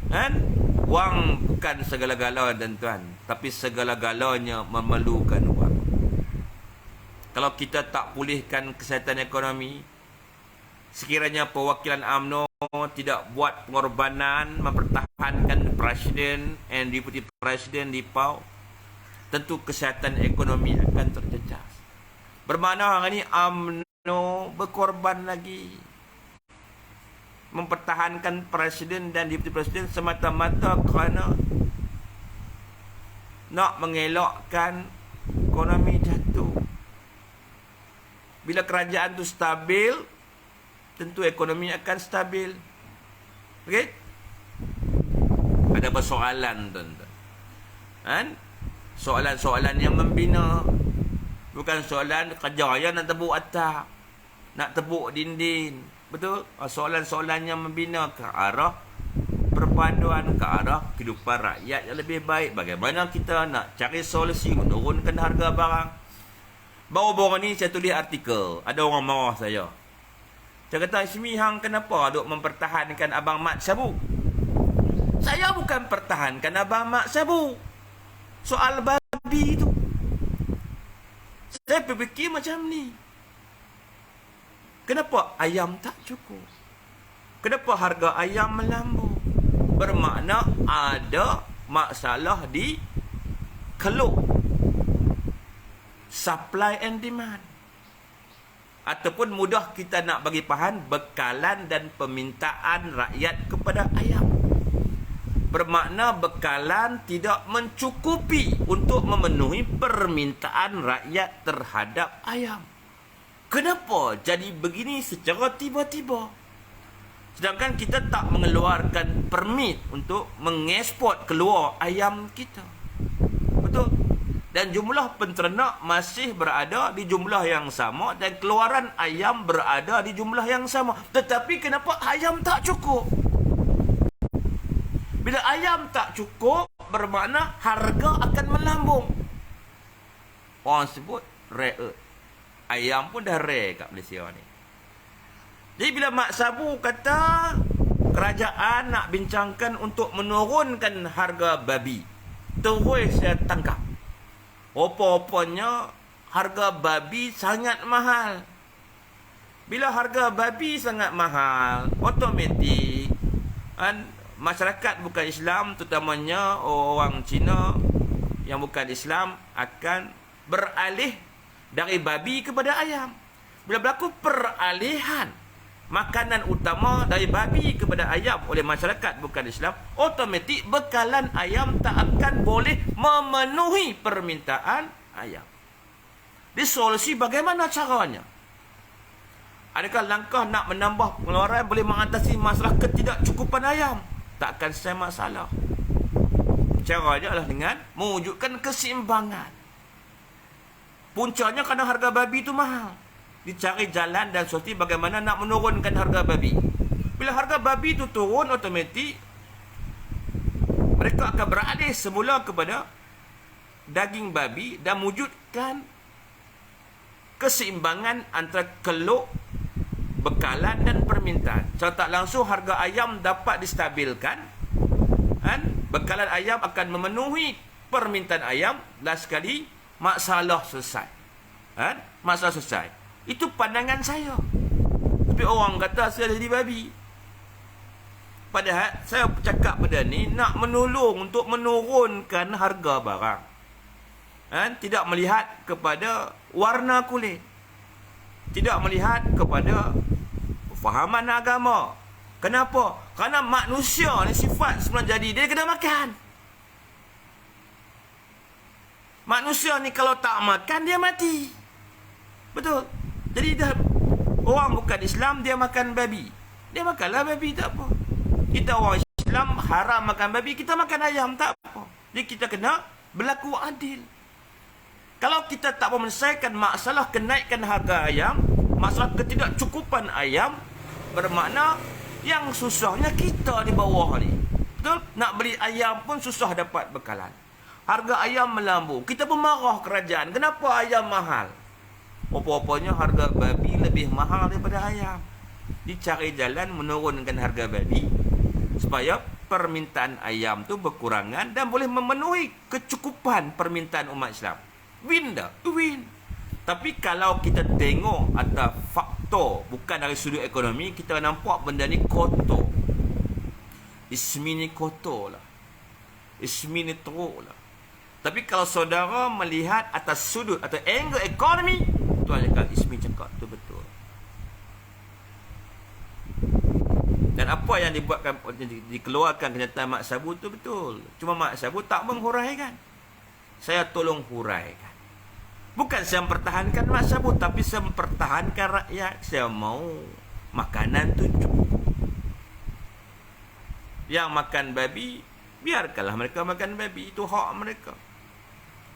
Kan? Wang bukan segala-galanya tuan-tuan, tapi segala-galanya memerlukan wang. Kalau kita tak pulihkan kesihatan ekonomi, sekiranya perwakilan UMNO tidak buat pengorbanan mempertahankan Presiden dan Deputi Presiden di PAU, tentu kesihatan ekonomi akan terjejas. Bermakna hari ini UMNO berkorban lagi mempertahankan Presiden dan Deputi Presiden semata-mata kerana nak mengelakkan ekonomi jatuh. Bila kerajaan tu stabil, tentu ekonomi akan stabil. Okey? Ada persoalan tuan-tuan. Kan? Soalan-soalan yang membina. Bukan soalan kerja yang nak tepuk atap, nak tepuk dinding. Betul? Soalan-soalan yang membina ke arah perpaduan, ke arah kehidupan rakyat yang lebih baik. Bagaimana kita nak cari solusi menurunkan harga barang. Baru-baru ni saya tulis artikel. Ada orang marah saya. Saya kata, Ismi hang kenapa duk mempertahankan Abang Mat Sabu? Saya bukan pertahankan Abang Mat Sabu. Soal babi tu. Saya berfikir macam ni. Kenapa ayam tak cukup? Kenapa harga ayam melambung? Bermakna ada masalah di keluk. Supply and demand. Ataupun mudah kita nak bagi faham, bekalan dan permintaan rakyat kepada ayam. Bermakna bekalan tidak mencukupi untuk memenuhi permintaan rakyat terhadap ayam. Kenapa jadi begini secara tiba-tiba? Sedangkan kita tak mengeluarkan permit untuk mengeksport keluar ayam kita. Betul? Dan jumlah penternak masih berada di jumlah yang sama dan keluaran ayam berada di jumlah yang sama. Tetapi kenapa ayam tak cukup? Bila ayam tak cukup, bermakna harga akan melambung. orang sebut rare earth. Ayam pun dah rare kat Malaysia ni. Jadi bila Mak Sabu kata kerajaan nak bincangkan untuk menurunkan harga babi, terus saya tangkap. Rupa-rupanya harga babi sangat mahal. Bila harga babi sangat mahal, automatik masyarakat bukan Islam, terutamanya orang Cina yang bukan Islam, akan beralih dari babi kepada ayam. Bila berlaku peralihan makanan utama dari babi kepada ayam oleh masyarakat bukan Islam, automatik bekalan ayam tak akan boleh memenuhi permintaan ayam. Di solusi bagaimana caranya? Adakah langkah nak menambah pengeluaran boleh mengatasi masalah ketidakcukupan ayam? Takkan saya masalah. Caranya adalah dengan mewujudkan keseimbangan. Puncanya kerana harga babi itu mahal. Dicari jalan dan solusi bagaimana nak menurunkan harga babi. Bila harga babi itu turun, automatik mereka akan beralih semula kepada daging babi dan mewujudkan keseimbangan antara keluk, bekalan dan permintaan. Secara tak langsung harga ayam dapat distabilkan. Bekalan ayam akan memenuhi permintaan ayam. Last sekali, masalah selesai. Masalah selesai. Itu pandangan saya. Tapi orang kata saya jadi babi. Padahal saya cakap benda ni nak menolong untuk menurunkan harga barang. Tidak melihat kepada warna kulit. Tidak melihat kepada fahaman agama. Kenapa? Kerana manusia ni sifat sebenarnya jadi dia kena makan. Manusia ni kalau tak makan dia mati. Betul. Jadi dah orang bukan Islam dia makan babi. Dia makanlah babi, tak apa. Kita orang Islam haram makan babi, kita makan ayam, tak apa. Jadi kita kena berlaku adil. Kalau kita tak menyelesaikan masalah kenaikan harga ayam, masalah ketidakcukupan ayam, bermakna yang susahnya kita di bawah ni. Betul? Nak beli ayam pun susah dapat bekalan. Harga ayam melambung. Kita pun marah kerajaan. Kenapa ayam mahal? Apa-apanya harga babi lebih mahal daripada ayam. Dicari jalan menurunkan harga babi supaya permintaan ayam tu berkurangan dan boleh memenuhi kecukupan permintaan umat Islam. Win dah, win. Tapi kalau kita tengok atas faktor bukan dari sudut ekonomi, kita nampak benda ni kotor. Ismi ni kotor lah. Ismi ni teruk lah. Tapi kalau saudara melihat atas sudut atau angle ekonomi, tuan cakap Ismi cakap tu betul. Dan apa yang dibuatkan, dikeluarkan kenyataan Mak Sabu tu betul. Cuma Mak Sabu tak menghuraikan. Saya tolong huraikan. Bukan saya mempertahankan Mak Sabu, tapi saya mempertahankan rakyat. Saya mau makanan tu cukup. Yang makan babi, biarkanlah mereka makan babi. Itu hak mereka.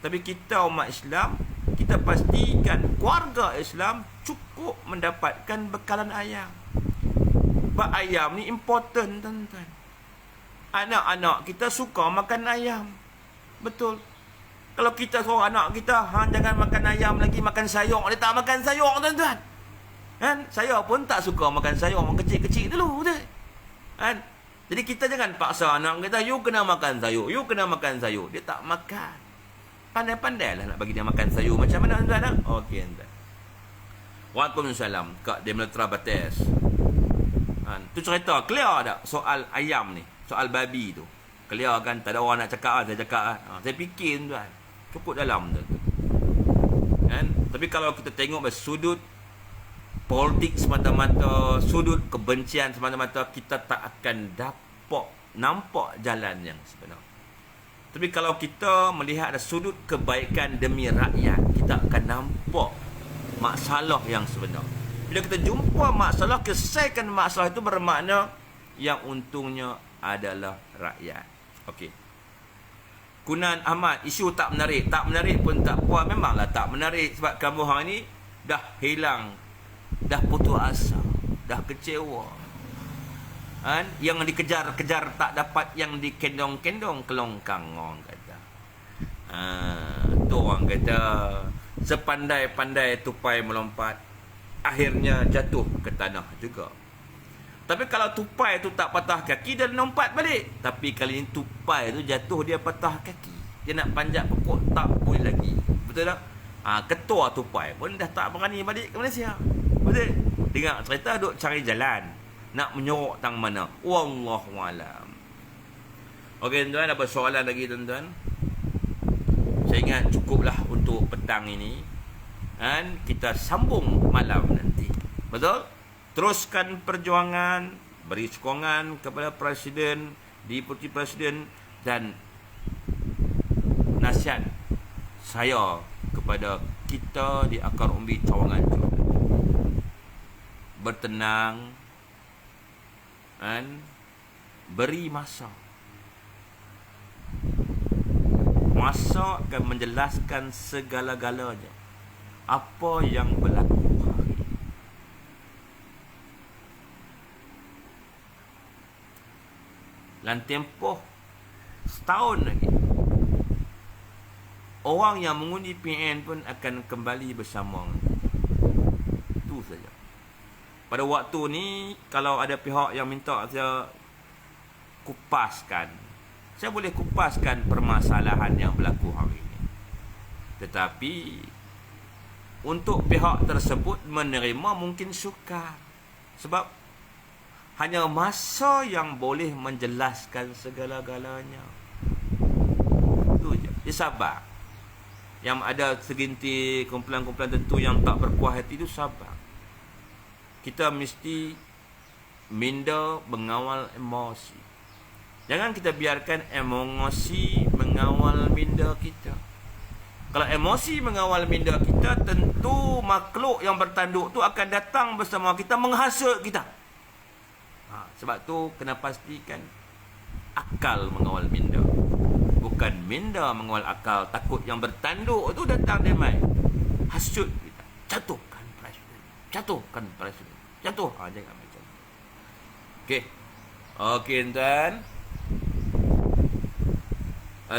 Tapi kita umat Islam, kita pastikan keluarga Islam cukup mendapatkan bekalan ayam. Sebab ayam ni important, tuan-tuan. Anak-anak kita suka makan ayam. Betul. Kalau kita suruh anak kita, jangan makan ayam lagi, makan sayur. Dia tak makan sayur, tuan-tuan. Saya pun tak suka makan sayur. Orang kecil-kecil dulu, betul. Jadi kita jangan paksa anak kita, you kena makan sayur, you kena makan sayur. Dia tak makan. Pandai-pandai lah nak bagi dia makan sayur. Macam mana, tuan-tuan? Okey, tuan-tuan. Waalaikumsalam. Kak Demeltra Bates. Tu cerita, clear tak soal ayam ni? Soal babi tu. Clear kan? Tak ada orang nak cakap, saya cakap. Saya fikir, tuan. Cukup dalam tu. Tapi kalau kita tengok dari sudut politik semata-mata, sudut kebencian semata-mata, kita tak akan dapat nampak jalan yang sebenar. Tapi kalau kita melihat ada sudut kebaikan demi rakyat, kita akan nampak masalah yang sebenar. Bila kita jumpa masalah, selesaikan masalah itu bermakna yang untungnya adalah rakyat. Okey. Kunan Ahmad, isu tak menarik. Tak menarik pun tak puas. Memanglah tak menarik sebab kamu hari ni dah hilang, dah putus asa, dah kecewa. Yang dikejar-kejar tak dapat, yang dikendong-kendong kelongkang, orang kata. Tu orang kata Sepandai-pandai tupai melompat, akhirnya jatuh ke tanah juga. Tapi kalau tupai tu tak patah kaki, dia lompat balik. Tapi kali ini tupai tu jatuh, dia patah kaki. Dia nak panjat pokok, tak boleh lagi. Betul tak? Ketua tupai pun dah tak berani balik ke Malaysia. Betul? Dengar cerita duk cari jalan, nak menyorok tang mana. Wallahualam. Okey tuan-tuan, apa soalan lagi tuan-tuan? Saya ingat cukuplah untuk petang ini. Dan kita sambung malam nanti. Betul? Teruskan perjuangan, beri sokongan kepada Presiden, Deputi Presiden, dan nasihat saya kepada kita di Akar Umbi Cawangan Johor. Bertenang dan beri masa. Masa akan menjelaskan segala-galanya. Apa yang berlaku hari ini. Dalam tempoh setahun lagi, orang yang mengundi PN pun akan kembali bersama. Itu saja. Pada waktu ni, kalau ada pihak yang minta saya kupaskan, saya boleh kupaskan permasalahan yang berlaku hari ini. Tetapi untuk pihak tersebut menerima mungkin sukar. Sebab hanya masa yang boleh menjelaskan segala-galanya. Itu je. Dia sabar. Yang ada segintir kumpulan-kumpulan tertentu yang tak berpuas hati itu sabar. Kita mesti minda mengawal emosi. Jangan kita biarkan emosi mengawal minda kita. Kalau emosi mengawal minda kita, tentu makhluk yang bertanduk tu akan datang bersama kita menghasut kita. Sebab tu kena pastikan akal mengawal minda, bukan minda mengawal akal. Takut yang bertanduk tu datang dia mai hasut kita. Jatuhkan presiden, jatuhkan presiden, jatuh. Jangan macam tu. Okey tuan.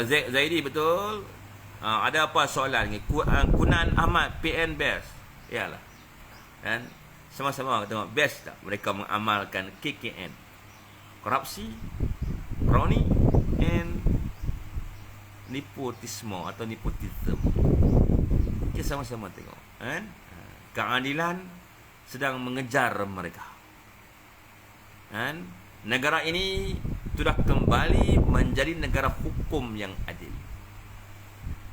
Zaidi betul. Ada apa soalan ni? Kunan Ahmad PN best. Yalah. Dan sama-sama kita tengok best tak mereka mengamalkan KKN. Korupsi, kroni, and nepotisme atau nepotism. Kita sama-sama tengok. Keadilan sedang mengejar mereka. Dan negara ini sudah kembali menjadi negara hukum yang adil.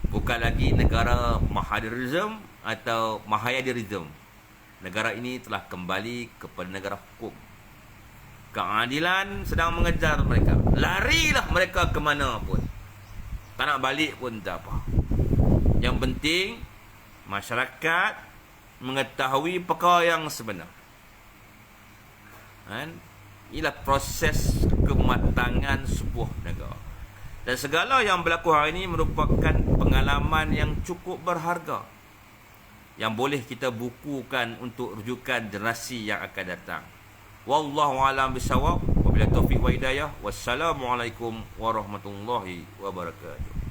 Bukan lagi negara Mahadirism atau Mahayadirism. Negara ini telah kembali kepada negara hukum. Keadilan sedang mengejar mereka. Larilah mereka ke mana pun. Tak nak balik pun tak apa. Yang penting masyarakat mengetahui perkara yang sebenar. Inilah proses kematangan sebuah negara. Dan segala yang berlaku hari ini merupakan pengalaman yang cukup berharga, yang boleh kita bukukan untuk rujukan generasi yang akan datang. Wallahu a'lam bishawab. Wabillahi taufiq wa hidayah. Wassalamualaikum warahmatullahi wabarakatuh.